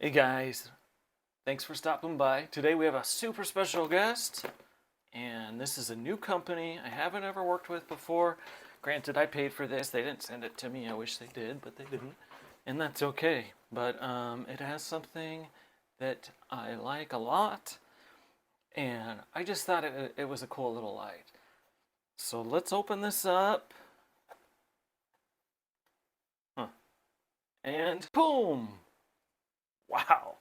Hey guys, thanks for stopping by. Today we have a super special guest, and this is a new company I haven't ever worked with before. Granted, I paid for this. They didn't send it to me. I wish they did, but they didn't. And that's okay. But it has something that I like a lot, and I just thought it was a cool little light. So let's open this up. And boom! Wow.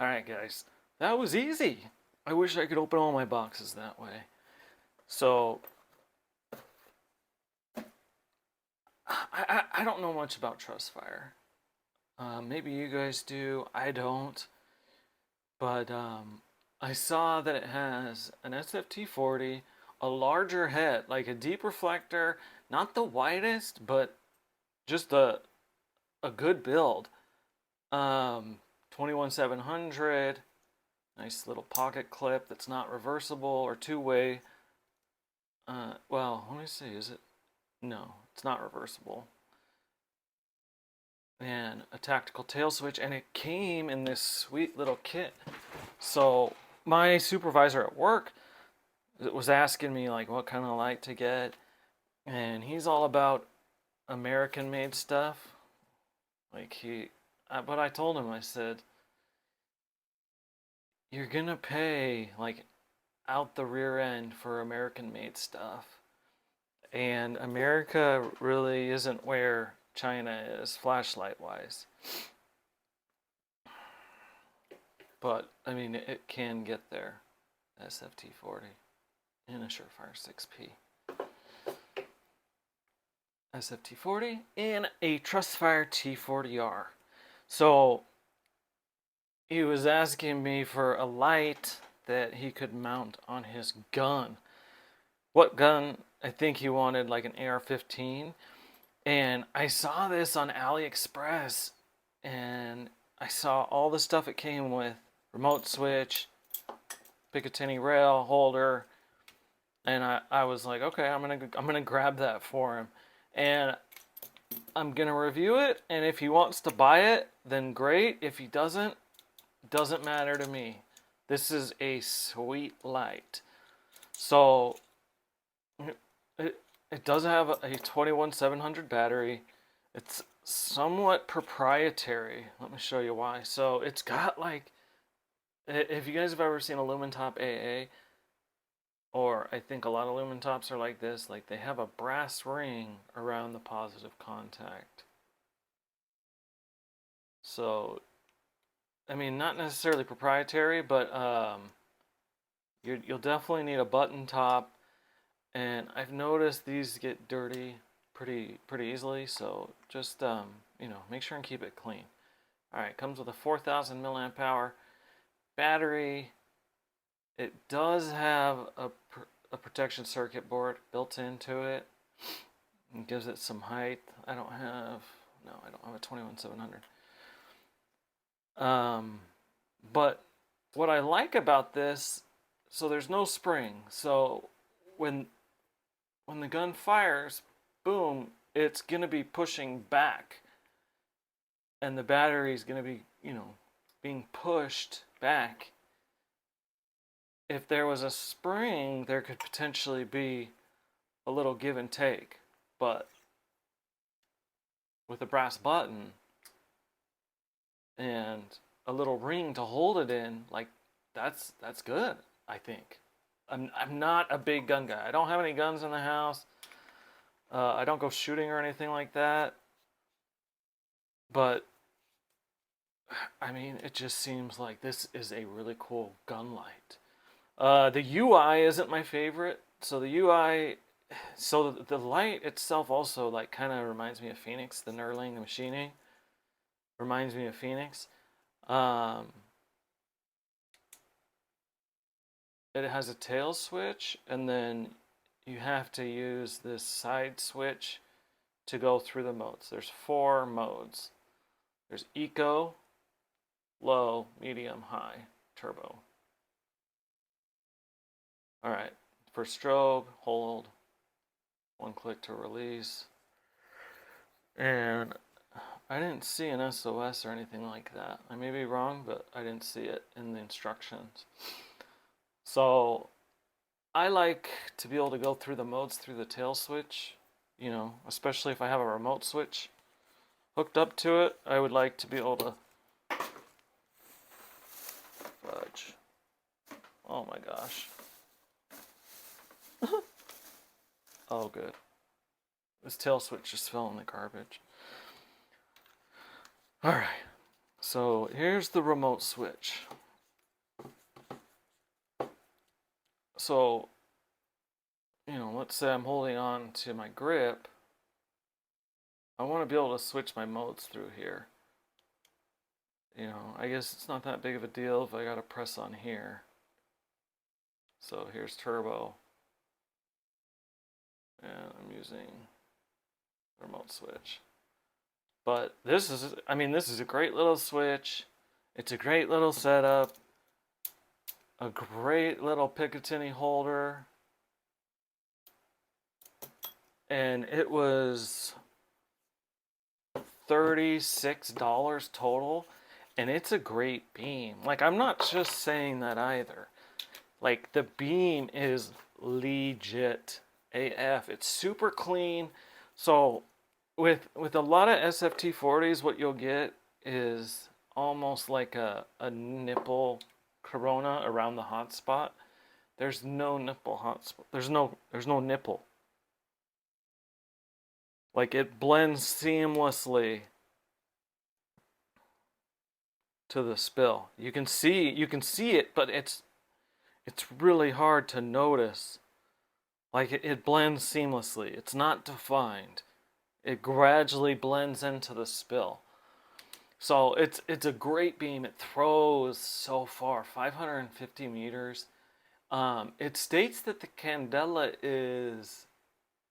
Alright, guys. That was easy. I wish I could open all my boxes that way. So, I don't know much about Trustfire. Maybe you guys do. I don't. But I saw that it has an SFT40, a larger head, like a deep reflector, not the widest, but just a good build. 21700. Nice little pocket clip that's not reversible or two-way. Well, let me see, is it? No, it's not reversible. And a tactical tail switch, and it came in this sweet little kit. So my supervisor at work was asking me like what kind of light to get, and he's all about American-made stuff. But I told him, I said, you're gonna pay like out the rear end for American made stuff. And America really isn't where China is, flashlight wise. But, I mean, it can get there. SFT40 and a Surefire 6P. SFT40 and a Trustfire T40R. So, he was asking me for a light that he could mount on his gun. What gun? I think he wanted like an AR-15. And I saw this on AliExpress, and I saw all the stuff it came with. Remote switch, Picatinny rail holder, and I was like, okay, I'm gonna grab that for him. And I'm gonna review it, and if he wants to buy it, then great. If he doesn't matter to me. This is a sweet light. So it does have a 21700 battery. It's somewhat proprietary. Let me show you why. So it's got like, if you guys have ever seen a lumen top AA, or I think a lot of lumen tops are like this, like they have a brass ring around the positive contact. So I mean, not necessarily proprietary, but you'll definitely need a button top. And I've noticed these get dirty pretty easily, so just make sure and keep it clean. All right, comes with a 4,000 milliamp hour battery. It does have a protection circuit board built into it. It gives it some height. I don't have a 21700. But what I like about this, so there's no spring. So when the gun fires, boom, it's gonna be pushing back, and the battery is gonna be, being pushed back. If there was a spring, there could potentially be a little give and take, but with a brass button and a little ring to hold it in, like that's good, I think. I'm not a big gun guy. I don't have any guns in the house. I don't go shooting or anything like that. But I mean, it just seems like this is a really cool gun light. The UI isn't my favorite. So the UI, so the light itself also like kind of reminds me of Phoenix. The knurling, the machining reminds me of Phoenix. It has a tail switch, and then you have to use this side switch to go through the modes. There's 4 modes. There's eco, low, medium, high, turbo. All right, for strobe, hold, 1 click to release. And I didn't see an SOS or anything like that. I may be wrong, but I didn't see it in the instructions. So I like to be able to go through the modes through the tail switch, you know, especially if I have a remote switch hooked up to it. I would like to be able to fudge. Oh my gosh. Oh, good. This tail switch just fell in the garbage. Alright, so here's the remote switch. So, you know, let's say I'm holding on to my grip. I want to be able to switch my modes through here. You know, I guess it's not that big of a deal if I gotta press on here. So here's turbo. And I'm using the remote switch. But this is, I mean, this is a great little switch. It's a great little setup. A great little Picatinny holder. And it was $36 total. And it's a great beam. Like, I'm not just saying that either. Like, the beam is legit AF. It's super clean. So with a lot of SFT40s, what you'll get is almost like a nipple corona around the hot spot. There's no nipple hot spot. There's no nipple. Like, it blends seamlessly to the spill. You can see it, but it's really hard to notice. Like, it blends seamlessly. It's not defined. It gradually blends into the spill. So it's a great beam. It throws so far, 550 meters. It states that the candela is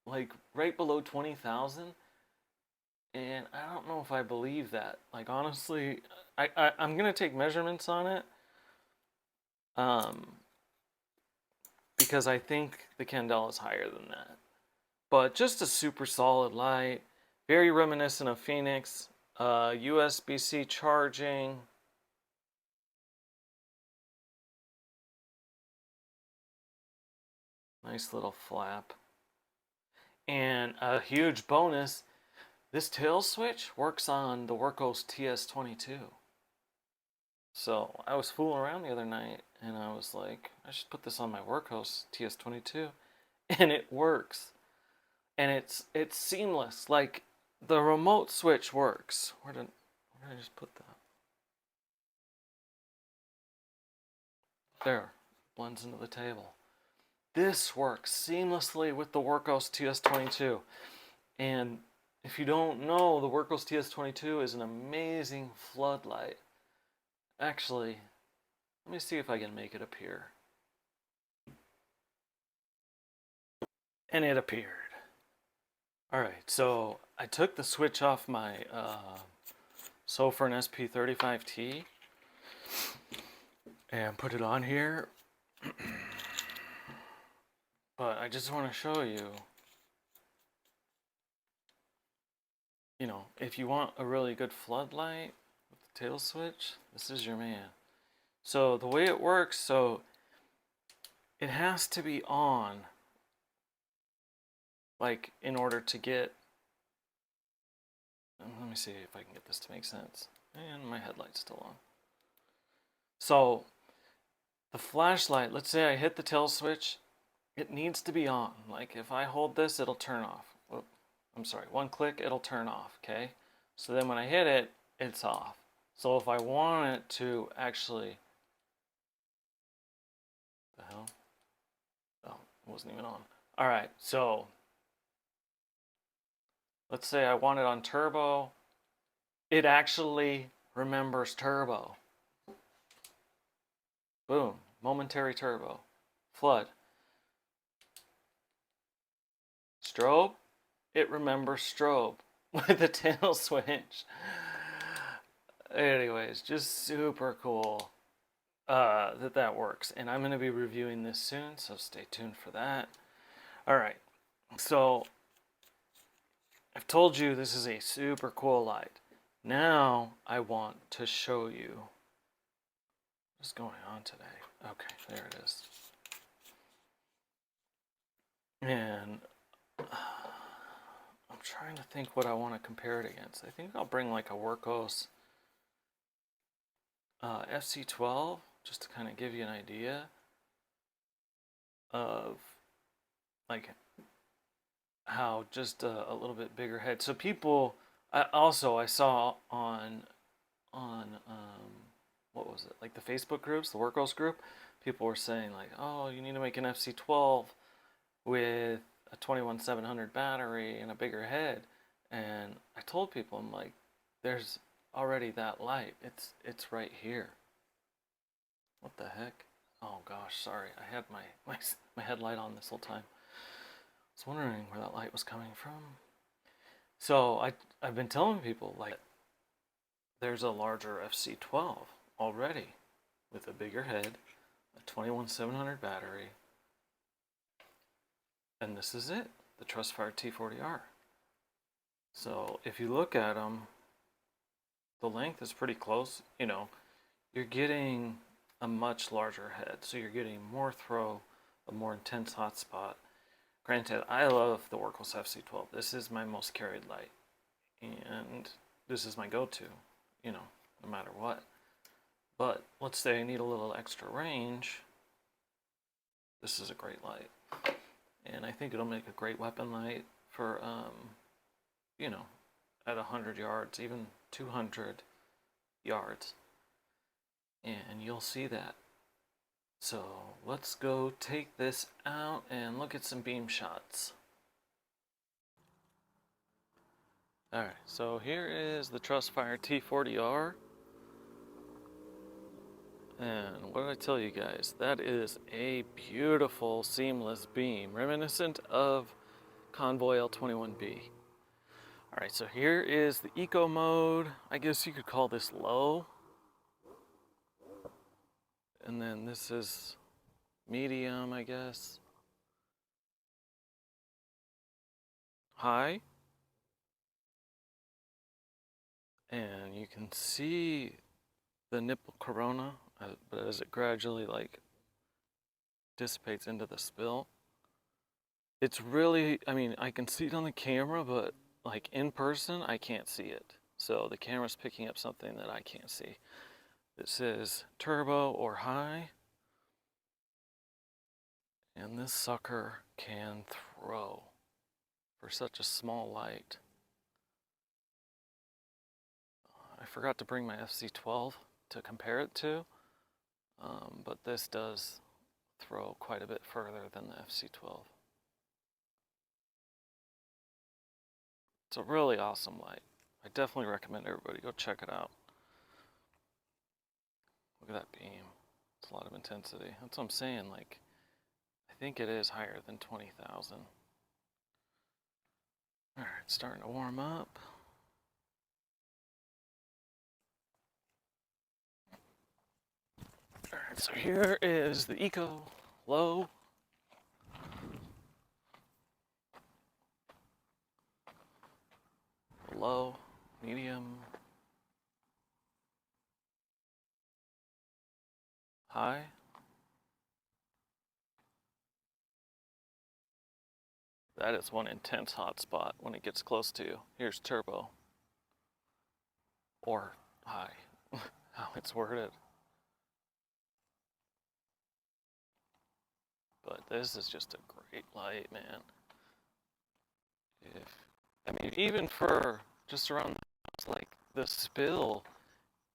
like right below 20,000. And I don't know if I believe that. Like, honestly, I'm going to take measurements on it. Because I think the candela is higher than that. But just a super solid light. Very reminiscent of Phoenix. USB-C charging. Nice little flap. And a huge bonus, this tail switch works on the Workhos TS22. So I was fooling around the other night and I was like, I should put this on my Workhos TS22. And it works. And it's seamless. Like, the remote switch works. Where did I just put that? There. Blends into the table. This works seamlessly with the Workhos TS22. And if you don't know, the Workhos TS22 is an amazing floodlight. Actually, let me see if I can make it appear. And it appeared. Alright, so I took the switch off my Sofern SP35T and put it on here. But I just want to show you, you know, if you want a really good floodlight with the tail switch, this is your man. So the way it works, so it has to be on, like, in order to get, let me see if I can get this to make sense. And my headlight's still on. So the flashlight, let's say I hit the tail switch, it needs to be on. Like, if I hold this, it'll turn off. Well, I'm sorry, one click, it'll turn off, okay? So then when I hit it, it's off. So if I want it to actually, the hell? Oh, it wasn't even on. All right, so let's say I want it on turbo. It actually remembers turbo. Boom, momentary turbo. Flood. Strobe, it remembers strobe with the tail switch. Anyways, just super cool that works. And I'm going to be reviewing this soon, so stay tuned for that. Alright, so I've told you this is a super cool light. Now I want to show you what's going on today. Okay, there it is. And I'm trying to think what I want to compare it against. I think I'll bring like a Workhorse FC12 just to kind of give you an idea of like how just a little bit bigger head. So people, I saw on what was it, like the Facebook groups, the Workhorse group, people were saying like, oh, you need to make an FC12 with a 21700 battery and a bigger head. And I told people, I'm like, there's already that light. It's right here. What the heck? Oh gosh, sorry. I had my headlight on this whole time. I was wondering where that light was coming from. So I've been telling people like there's a larger FC12 already with a bigger head, a 21700 battery, and this is it, the Trustfire T40R. So if you look at them, the length is pretty close. You know, you're getting a much larger head, so you're getting more throw, a more intense hotspot. Granted, I love the Workhorse FC12. This is my most carried light, and this is my go-to, you know, no matter what. But let's say I need a little extra range. This is a great light, and I think it'll make a great weapon light for, you know, at 100 yards, even 200 yards, and you'll see that. So let's go take this out and look at some beam shots. Alright, so here is the Trustfire T40R. And what did I tell you guys? That is a beautiful seamless beam, reminiscent of Convoy L21B. Alright, so here is the eco mode. I guess you could call this low. And then this is medium, I guess. High. And you can see the nipple corona, but as it gradually like dissipates into the spill. It's really, I mean, I can see it on the camera, but like in person, I can't see it. So the camera's picking up something that I can't see. It says turbo or high, and this sucker can throw for such a small light. I forgot to bring my FC12 to compare it to, but this does throw quite a bit further than the FC12. It's a really awesome light. I definitely recommend everybody go check it out. Look at that beam. It's a lot of intensity. That's what I'm saying, like, I think it is higher than 20,000. Alright, it's starting to warm up. Alright, so here is the eco low. Low, medium, high. That is one intense hotspot when it gets close to you. Here's turbo. Or high, how it's worded. But this is just a great light, man. I mean, even for just around the house, like, the spill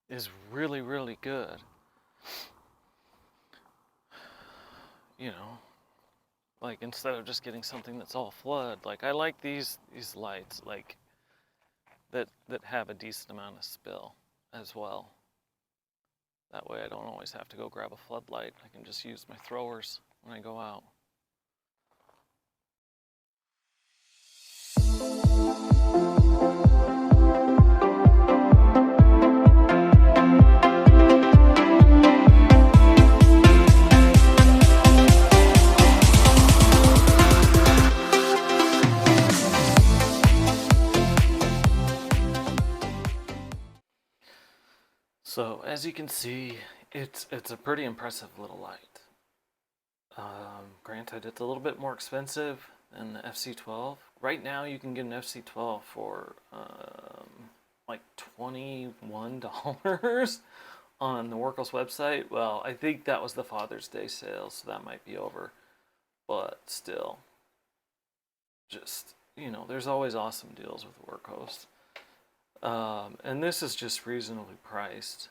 is really, really good. You know, like, instead of just getting something that's all flood, like, I like these lights, like, that have a decent amount of spill as well. That way I don't always have to go grab a floodlight. I can just use my throwers when I go out. as you can see, it's a pretty impressive little light. Granted, it's a little bit more expensive than the FC12. Right now, you can get an FC12 for like $21 on the Workhorse website. Well, I think that was the Father's Day sale, so that might be over. But still, just, you know, there's always awesome deals with Workhorse. And this is just reasonably priced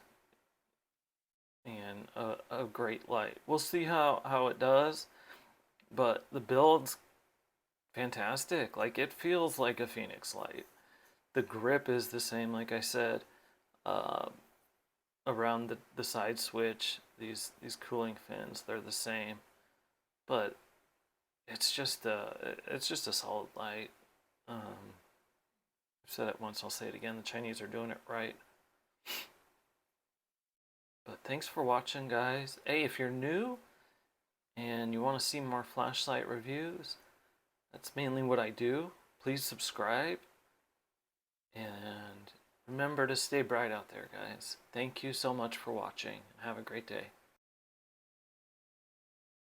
and a great light. We'll see how it does, but the build's fantastic. Like, it feels like a Phoenix light. The grip is the same, like I said, around the side switch. These cooling fins, they're the same, but it's just a solid light. I've said it once, I'll say it again. The Chinese are doing it right. But thanks for watching, guys. Hey, if you're new and you want to see more flashlight reviews, that's mainly what I do. Please subscribe. And remember to stay bright out there, guys. Thank you so much for watching. Have a great day.